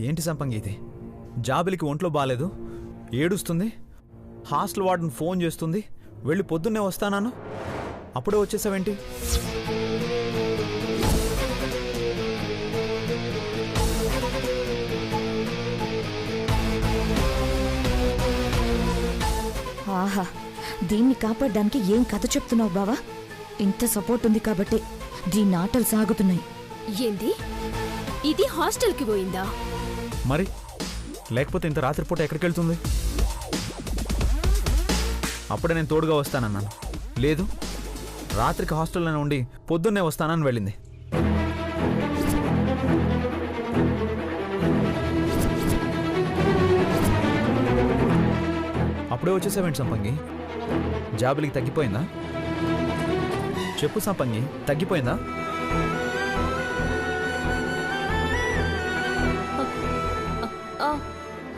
ఏంటి సంపంగి ఇది? జాబిలికి ఒంట్లో బాలేదు, ఏడుస్తుంది, హాస్టల్ వార్డెన్ ఫోన్ చేస్తుంది, వెళ్ళి పొద్దున్నే వస్తానాను, అప్పుడే వచ్చేసావేంటి? ఆహా, దీన్ని కాపాడడానికి ఏం కథ చెప్తున్నావు బావా? ఇంత సపోర్ట్ ఉంది కాబట్టి దీని ఆటలు సాగుతున్నాయి. ఏంది? ఇది హాస్టల్కి పోయిందా? మరి లేకపోతే ఇంత రాత్రిపూట ఎక్కడికి వెళ్తుంది? అప్పుడే నేను తోడుగా వస్తానన్నాను. లేదు, రాత్రికి హాస్టల్లోనే ఉండి పొద్దున్నే వస్తానని వెళ్ళింది. అప్పుడే వచ్చేసావేంటి సంపంగి? జాబిలికి తగ్గిపోయిందా? చెప్పు సంపంగి, తగ్గిపోయిందా?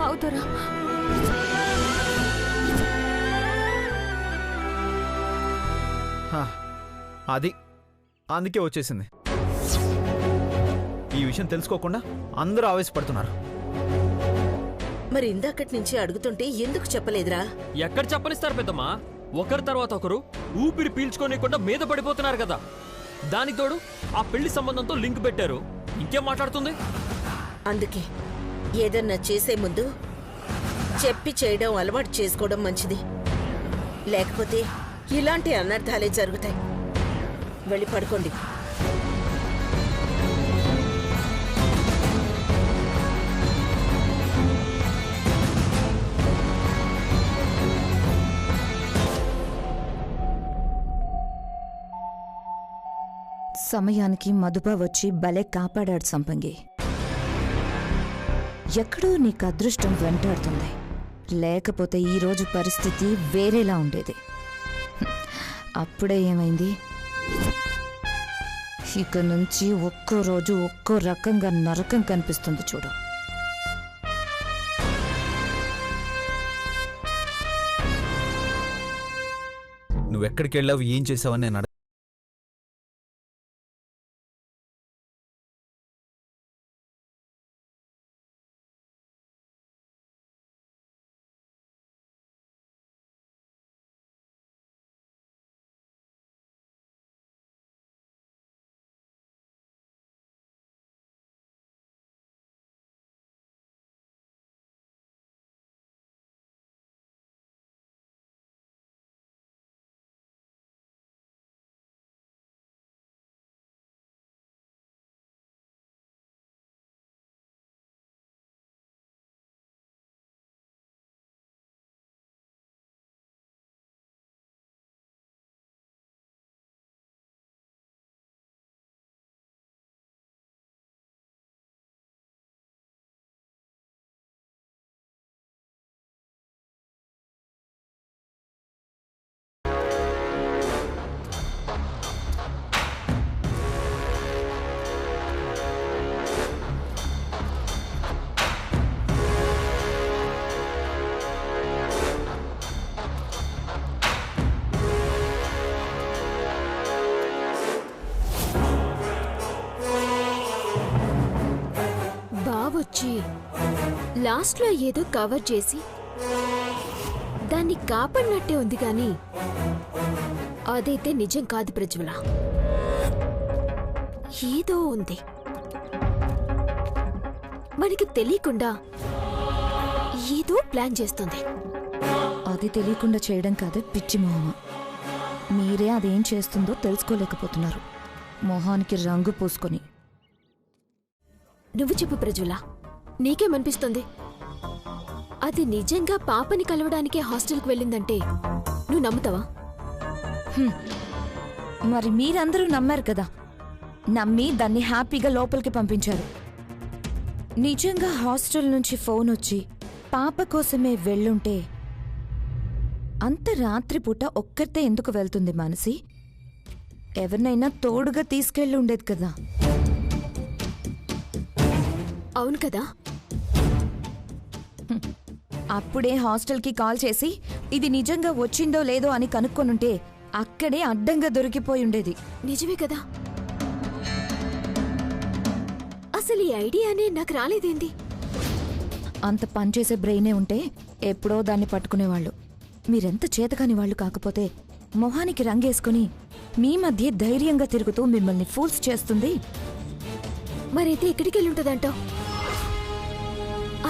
అవుతారా? అది అందుకే వచ్చేసింది. ఈ విషయం తెలుసుకోకుండా అందరూ ఆవేశపడుతున్నారు. మరి ఇందాకటి నుంచి అడుగుతుంటే ఎందుకు చెప్పలేదురా? ఎక్కడ చెప్పనిస్తారు పెద్దమ్మా? ఒకరి తర్వాత ఒకరు ఊపిరి పీల్చుకోనికుండా మీద పడిపోతున్నారు కదా. దానికి తోడు ఆ పెళ్లి సంబంధంతో లింక్ పెట్టారు. ఇంకేం మాట్లాడుతుంది? అందుకే ఏదన్నా చేసే ముందు చెప్పి చేయడం అలవాటు చేసుకోవడం మంచిది. లేకపోతే ఇలాంటి అనర్థాలే జరుగుతాయి. వెళ్ళి పడుకోండి. సమయానికి మధుప వచ్చి భలే కాపాడాడు సంపంగి. ఎక్కడో నీకు అదృష్టం వెంటాడుతుంది, లేకపోతే ఈరోజు పరిస్థితి వేరేలా ఉండేది. అప్పుడే ఏమైంది? ఇక నుంచి ఒక్కో రోజు ఒక్కో రకంగా నరకం కనిపిస్తుంది చూడు. నువ్వెక్కడికి వెళ్ళావు, ఏం చేసావని నేను వచ్చి లాస్ట్లో ఏదో కవర్ చేసి దాన్ని కాపాడినట్టే ఉంది కానీ అదైతే నిజం కాదు ప్రజ్వల. ఏదో ఉంది, మనకి తెలియకుండా ఏదో ప్లాన్ చేస్తుంది. అది తెలియకుండా చేయడం కాదు పిచ్చి మొహమ. మీరే అదేం చేస్తుందో తెలుసుకోలేకపోతున్నారు, మొహానికి రంగు పూసుకొని. నువ్వు చెప్పు ప్రజ్వల, నీకేమనిపిస్తుంది? అది నిజంగా పాపని కలవడానికే హాస్టల్కి వెళ్ళిందంటే నువ్వు నమ్ముతావా? మరి మీరందరూ నమ్మారు కదా, నమ్మి దాన్ని హ్యాపీగా లోపలికి పంపించారు. నిజంగా హాస్టల్ నుంచి ఫోన్ వచ్చి పాప కోసమే వెళ్ళుంటే అంత రాత్రిపూట ఒక్కరితే ఎందుకు వెళ్తుంది మానసి? ఎవరినైనా తోడుగా తీసుకెళ్ళి ఉండేది కదా. అవును కదా. అప్పుడే హాస్టల్కి కాల్ చేసి ఇది నిజంగా వచ్చిందో లేదో అని కనుక్కొనుంటే అక్కడే అడ్డంగా దొరికిపోయి ఉండేది. నిజమే కదా. అసలు ఈ ఐడియానే నాకు రాలేదేంది? అంత పనిచేసే బ్రెయినే ఉంటే ఎప్పుడో దాన్ని పట్టుకునేవాళ్ళు. మీరెంత చేతకాని వాళ్ళు కాకపోతే మొహానికి రంగేసుకుని మీ మధ్య ధైర్యంగా తిరుగుతూ మిమ్మల్ని ఫూల్స్ చేస్తుంది. మరైతే ఎక్కడికి వెళ్ళుంటదంటావు?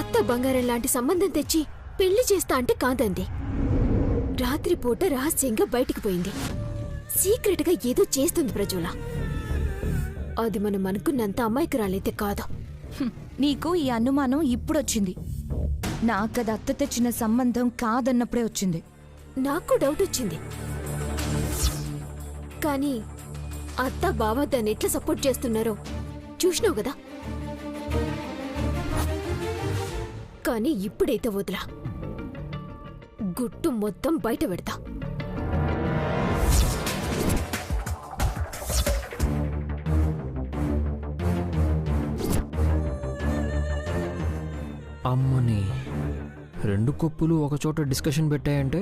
అత్త బంగారం లాంటి సంబంధం తెచ్చి పెళ్లి చేస్తా అంటే కాదంది. రాత్రిపూట రహస్యంగా బయటికి పోయింది. సీక్రెట్గా ఏదో చేస్తుంది ప్రజల. అది మనం అనుకున్నంత అమాయకురాలైతే కాదు. నీకు ఈ అనుమానం ఇప్పుడొచ్చింది. నాకది అత్త తెచ్చిన సంబంధం కాదన్నప్పుడే వచ్చింది. నాకు డౌట్ వచ్చింది. కానీ అత్త బావ దాన్ని ఎట్లా సపోర్ట్ చేస్తున్నారో చూసినావు కదా. కానీ ఇప్పుడైతే వదిలా, గుట్టు మొత్తం బయట పెడతా. అమ్మని 2 కొప్పులు ఒకచోట డిస్కషన్ పెట్టాయంటే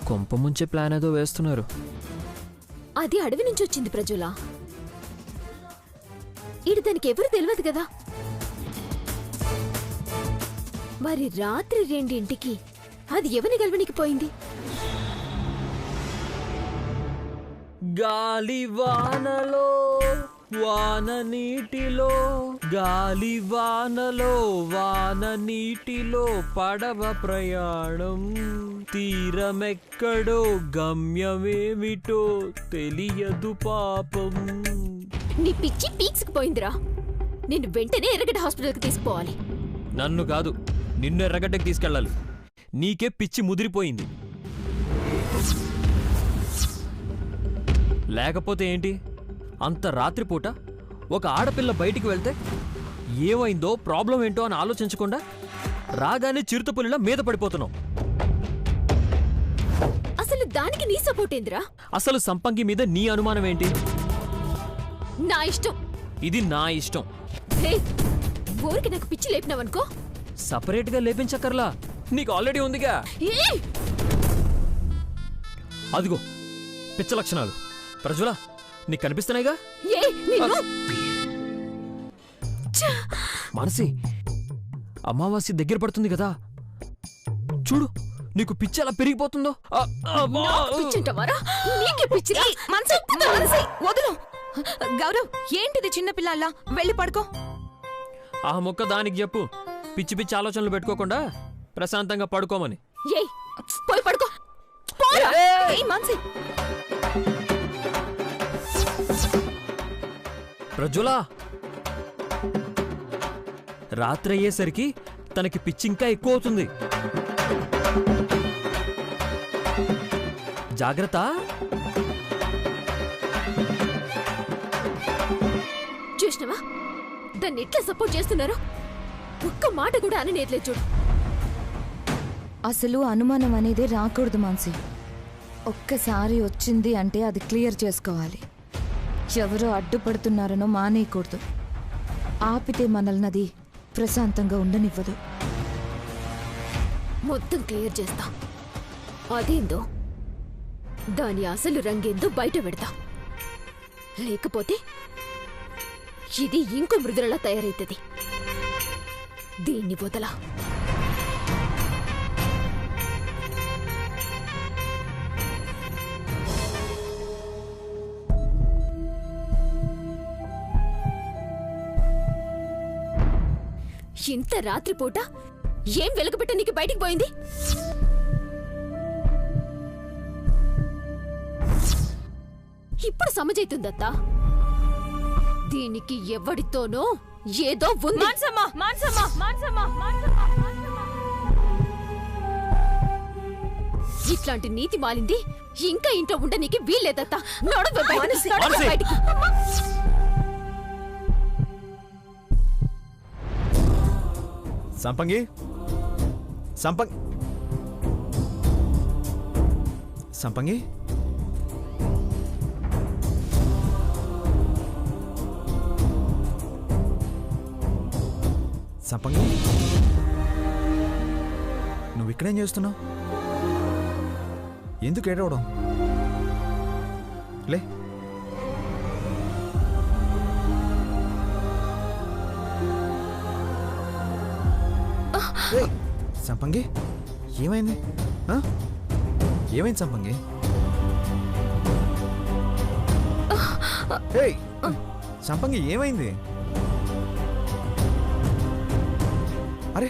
కొంప ముంచే ప్లాన్ ఏదో వేస్తున్నారు. అది అడవి నుంచి వచ్చింది ప్రజల. ఇటు దానికి ఎవరు తెలియదు కదా. మరి రాత్రి 2ంటికి అది ఎవరిని గెలవనికి పోయింది? గాలి వానలో వాన నీటిలో, గాలి వానలో వాన నీటిలో పడవ ప్రయాణం, తీరమెక్కడో గమ్యమేమిటో తెలియదు పాపం. నీ పిచ్చి పీక్స్కి పోయిందిరా. నిన్ను వెంటనే ఎర్రగడ్డ హాస్పిటల్కి తీసుకుపోవాలి. నన్ను కాదు, నిన్ను ఎర్రగడ్డకి తీసుకెళ్ళాలి. నీకే పిచ్చి ముదిరిపోయింది. లేకపోతే ఏంటి, అంత రాత్రిపూట ఒక ఆడపిల్ల బయటికి వెళ్తే ఏమైందో ప్రాబ్లం ఏంటో అని ఆలోచించకుండా రాగానే చిరుతపులిలా మీద పడిపోతున్నావు. అసలు దానికి నీ సపోర్ట్ ఏందిరా? అసలు సంపంగి మీద నీ అనుమానం ఏంటి? నా ఇష్టం. ఇది నా ఇష్టం. హే, ఊరికి నాకు పిచ్చి లేపినావనుకో. సపరేట్గా లేపించక్కర్లా, నీకు ఆల్రెడీ ఉందిగా. ఏయ్! అదిగో పిచ్చ లక్షణాలు. ప్రజ్వల, నీకు కనిపిస్తున్నాయిగా. ఏయ్, నిన్ను! మనసి, అమావాస్య దగ్గర పడుతుంది కదా, చూడు నీకు పిచ్చి ఎలా పెరిగిపోతుందో. నాకు పిచ్చింటావారా? నీకే పిచ్చిరా? మనసి, వదులు. గౌరవ్, ఏంటిది చిన్నపిల్ల? వెళ్ళి పడుకో. ఆ మొక్క దానికి చెప్పు, పిచ్చి పిచ్చి ఆలోచనలు పెట్టుకోకుండా ప్రశాంతంగా పడుకోమని. ఏయ్, పోయి పడుకో. పోరా. ఏయ్ మనసి. ప్రజ్వల, రాత్రి అయ్యేసరికి తనకి పిచ్చి ఇంకా ఎక్కువ అవుతుంది. జాగ్రత్త. చూసినవా దాన్ని ఎట్లా సపోర్ట్ చేస్తున్నారు? ఒక్క మాట కూడా అననేట్లేదు చూడు. అసలు అనుమానం అనేది రాకూడదు మాన్సి. ఒక్కసారి వచ్చింది అంటే అది క్లియర్ చేసుకోవాలి. ఎవరో అడ్డుపడుతున్నారనో మానేయకూడదు. ఆపితే మనల్ని అది ప్రశాంతంగా ఉండనివ్వదు. మొత్తం క్లియర్ చేస్తా. అదేందో దాని అసలు రంగేందో బయట పెడతా. లేకపోతే ఇది ఇంకో మృదులలా తయారైతుంది. దీన్ని వదలా. ఇంత రాత్రిపూట ఏం వెలుగుపెట్ట నీకు బయటికి పోయింది? ఇప్పుడు సమజైతుందత్తా. దీనికి ఎవడితోనో ఏదో ఉంది. ఇట్లాంటి నీతి మాలింది ఇంకా ఇంట్లో ఉండనీకి వీల్లేదత్తా. నడవ బయటికి. సంపంగి, సంపంగి, సంపంగి, నువ్వు ఇక్కడేం చేస్తున్నావు? ఎందుకు ఏడవడం? లే. ఏయ్, సంపంగి ఏమైంది ఆ? ఏమైంది సంపంగి? ఏయ్, సంపంగి ఏమైంది? అరే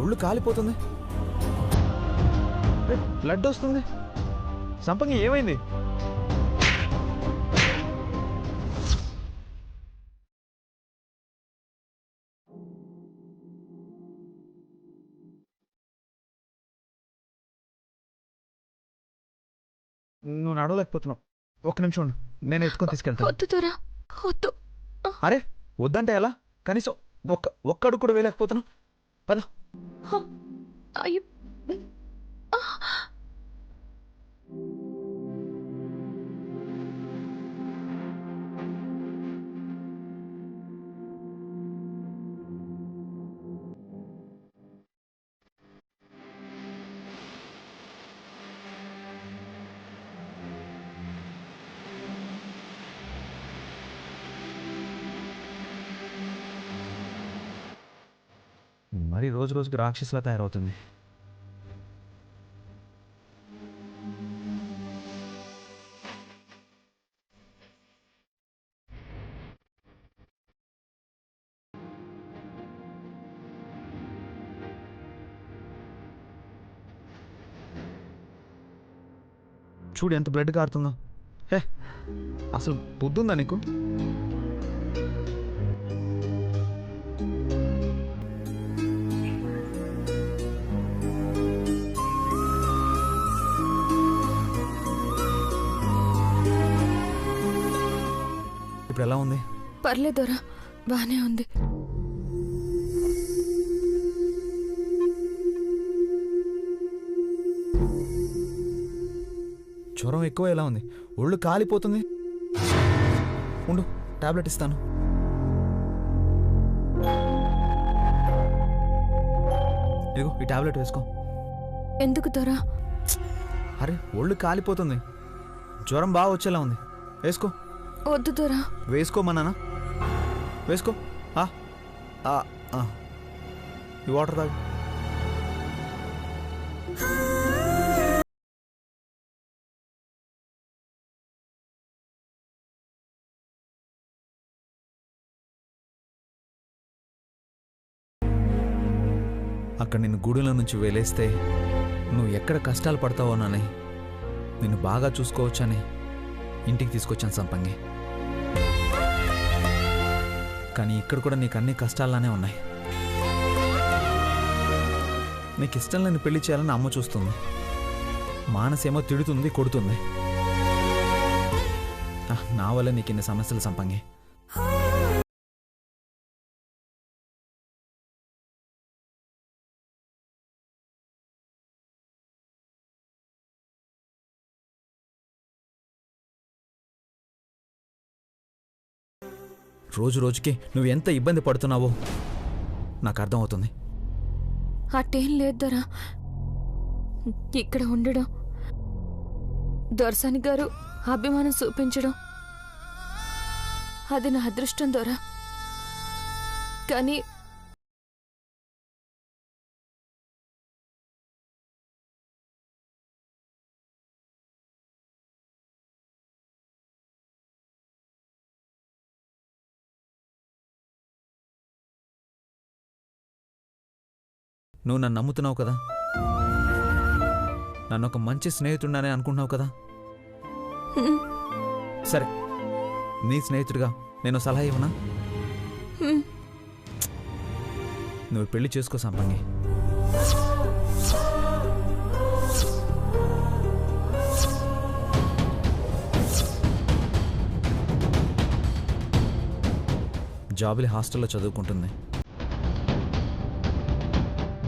ఒళ్ళు కాలిపోతుంది, బ్లడ్ వస్తుంది. సంపంగి ఏమైంది? నువ్వు నడవలేకపోతున్నావు. ఒక్క నిమిషం ఉండు, నేను ఎత్తుకొని తీసుకెళ్తాను. వద్దు దొరా, వద్దు. అరే వద్దంటే ఎలా? కనీసం ఒక్క అడుగు కూడా వేయలేకపోతున్నావు. పద. అయ్యో. మరి రోజు రోజుకి రాక్షసులా తయారవుతుంది. చూడు ఎంత బ్లడ్ కారుతుందో. హే, అసలు బుద్ధుందా నీకు? ఇప్పుడు ఎలా ఉంది? పర్లేదు దొరా, బానే ఉంది. జ్వరం ఎక్కువ ఎలా ఉంది? ఒళ్ళు కాలిపోతుంది. ఉండు, టాబ్లెట్ ఇస్తాను. ఇదిగో ఈ టాబ్లెట్ వేసుకో. ఎందుకు దొరా? అరే ఒళ్ళు కాలిపోతుంది, జ్వరం బాగా వచ్చేలా ఉంది. వేసుకో. వద్దు దొరా. వేసుకోమన్నానా? వేసుకో. ఈ వాటర్ తాగు. అక్కడ నిన్ను గుడిలో నుంచి వేలేస్తే నువ్వు ఎక్కడ కష్టాలు పడతావోనని, నిన్ను బాగా చూసుకోవచ్చని ఇంటికి తీసుకొచ్చాను సంపంగి. కానీ ఇక్కడ కూడా నీకు అన్ని కష్టాల్లానే ఉన్నాయి. నీకు ఇష్టం లేని పెళ్లి చేయాలని అమ్మ చూస్తుంది, మానసేమో తిడుతుంది, కొడుతుంది. నా వల్ల నీకు ఇన్ని సమస్యలు సంపంగి. రోజు రోజుకి నువ్వు ఎంత ఇబ్బంది పడుతున్నావో నాకు అర్థమవుతుంది. అట్టేం లేదు దొరా. ఇక్కడ ఉండడం, దొరసాని గారు అభిమానం చూపించడం, అది నా అదృష్టం దొరా. కానీ నువ్వు నన్ను నమ్ముతున్నావు కదా, నన్ను ఒక మంచి స్నేహితుడిని అనుకుంటున్నావు కదా. సరే, నీ స్నేహితుడిగా నేను సలహా ఇవ్వనా? నువ్వు పెళ్లి చేసుకో సంపంగి. జాబిలి హాస్టల్లో చదువుకుంటుంది.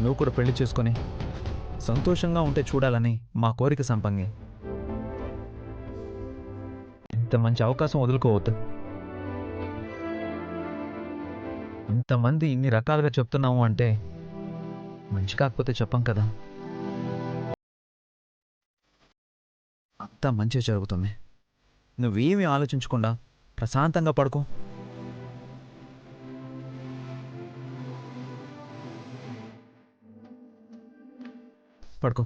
నువ్వు కూడా పెళ్లి చేసుకొని సంతోషంగా ఉంటే చూడాలని మా కోరిక సంపంగి. ఇంత మంచి అవకాశం వదులుకోవద్దు. ఇంతమంది ఇన్ని రకాలుగా చెప్తున్నాము అంటే మంచి కాకపోతే చెప్పం కదా. అంతా మంచిగా జరుగుతుంది. నువ్వేమీ ఆలోచించకుండా ప్రశాంతంగా పడుకో. పడుకో.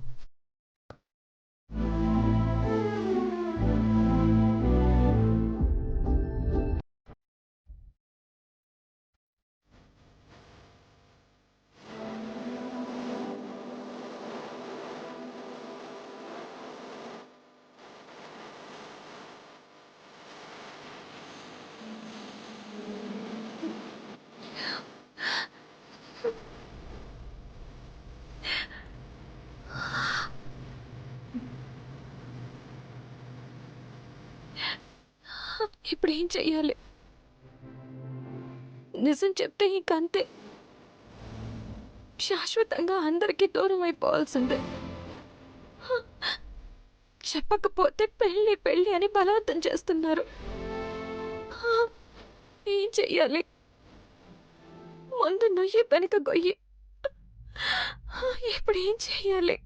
ఇప్పుడు ఏం చెయ్యాలి? నిజం చెప్తే ఇంకంతే, శాశ్వతంగా అందరికీ దూరం అయిపోవాల్సిందే. చెప్పకపోతే పెళ్ళి పెళ్ళి అని బలవంతం చేస్తున్నారు. ఏం చెయ్యాలి? ముందు నొయ్యి వెనక గొయ్యి. ఇప్పుడు ఏం చెయ్యాలి?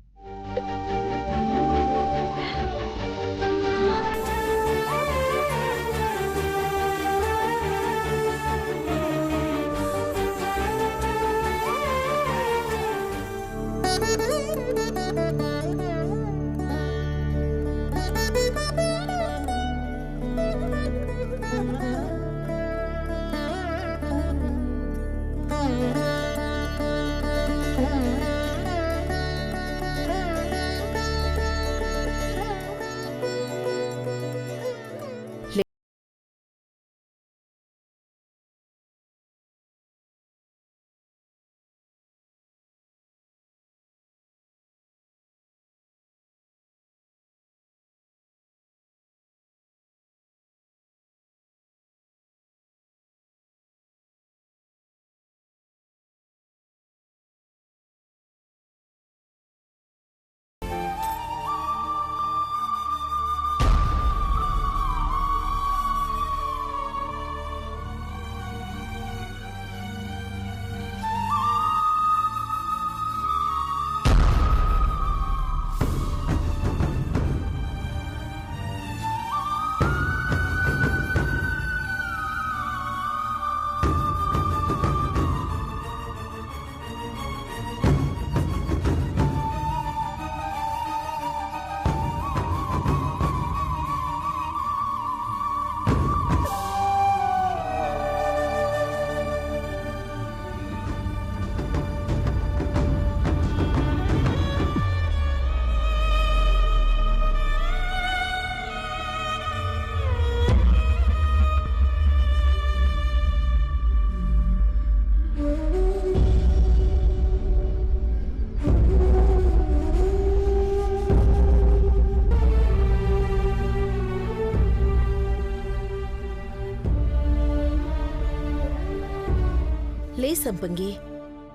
లే సంపంగి,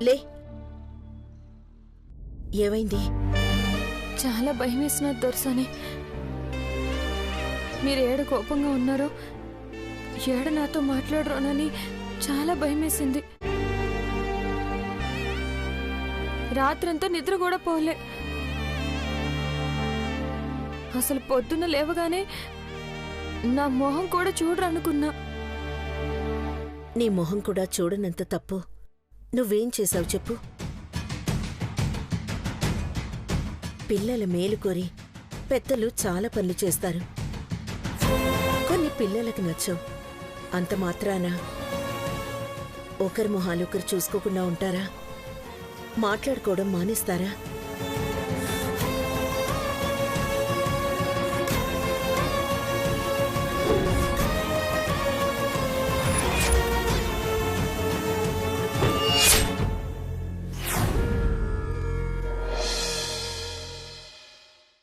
లే. ఏమైంది? చాలా భయం వేసిన దొరసాని. మీరు ఏడ కోపంగా ఉన్నారో, ఏడ నాతో మాట్లాడరోనని చాలా భయం వేసింది. రాత్రంతా నిద్ర కూడా పోలే. అసలు పొద్దున్న లేవగానే నా మొహం కూడా చూడరనుకున్నా. నీ మొహం కూడా చూడనంత తప్పు నువ్వేం చేశావు చెప్పు? పిల్లల మేలు కోరి పెద్దలు చాలా పనులు చేస్తారు. కొన్ని పిల్లలకు నచ్చవు. అంత మాత్రాన ఒకరి మొహాలు ఒకరు చూసుకోకుండా ఉంటారా? మాట్లాడుకోవడం మానేస్తారా?